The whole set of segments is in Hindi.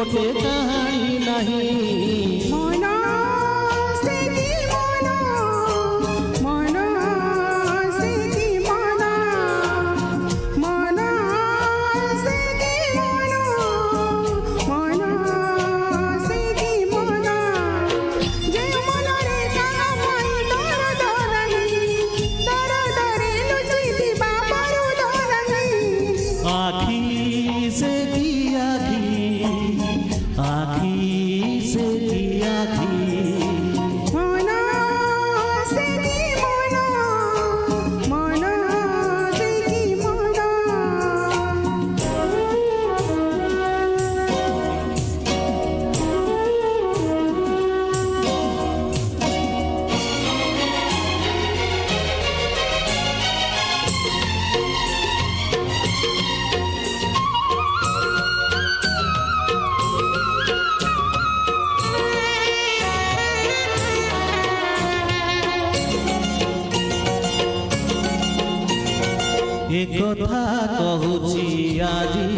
गोटे कहानी नहीं। मन से की मन, मन से की मन, मन से की मन, मन से की मन, जे मन रे कामई दर्द नहीं, दर्द रे लुचि दिबा बारूद नहीं। आखी से की आखी, आखी से की आखी, मन से की मन, मन से की मन। एक कथा कहूची आजी,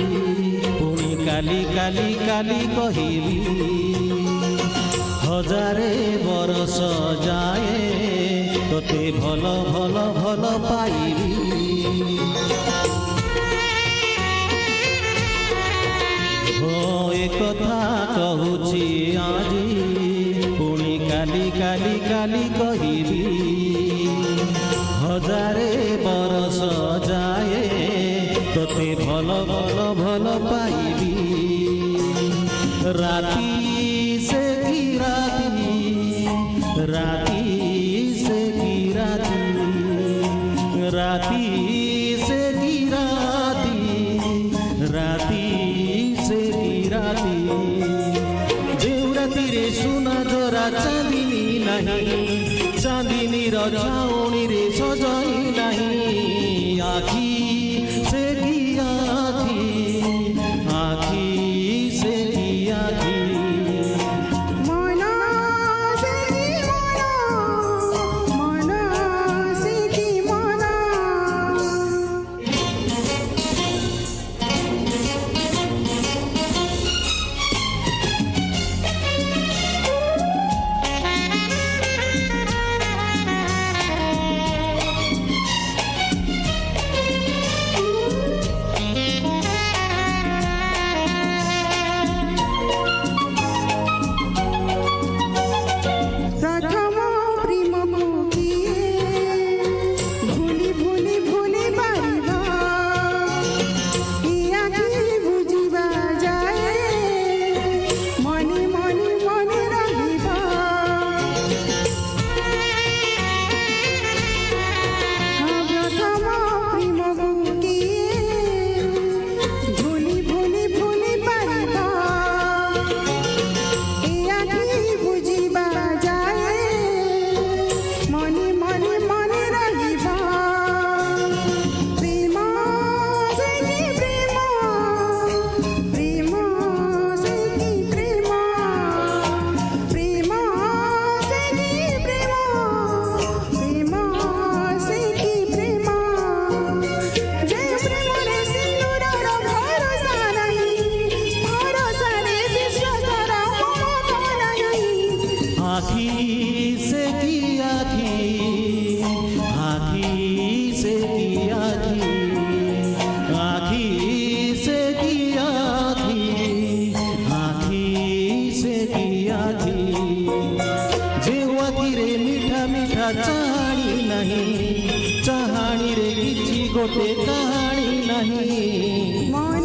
पुणी काली काली काली कहिली। हजारे बरस जाए तोते भल भल भल पाइली। हो एक कथा कहूची आजी, पुणी काली काली काली कहिली। हजारे बरस जाए तोते भल भल भल पाइबी। राती से की राती, राती से की राती, राती से की राती, राती से की राती। जेउ राती रे सुना जोरा चांदिनी नहीं, चांदिनी छाउनी रे सजाई नहीं। आखी से की आखी, आखी से की आखी, मन से की मन, मन से की मन। प्रथम प्रेमको किए भूली भूली भूली बारिबा, ई आखि बुझिबा जाए मने मने मने रहिबा। प्रथम प्रेमको किए भूली भूली भूली बारिबा, ई आखि बुझिबा जाए मने मने मने रहिबा। प्रेम से की प्रेम, प्रेम से की प्रेम, प्रेम से की प्रेम, प्रेम से की प्रेम। जे प्रेम रे सिंदूरर भरोसा नहीं, भरोसा रे विश्वासर ममता नहीं। आखी से की आखी, आखी से की आखी, आखी से की आखी, आखी से की आखी। जेउ आखि रे मीठा मीठा चाहाणी नहीं, चाहाणी रे किछि गोटे कहानी नहीं। मन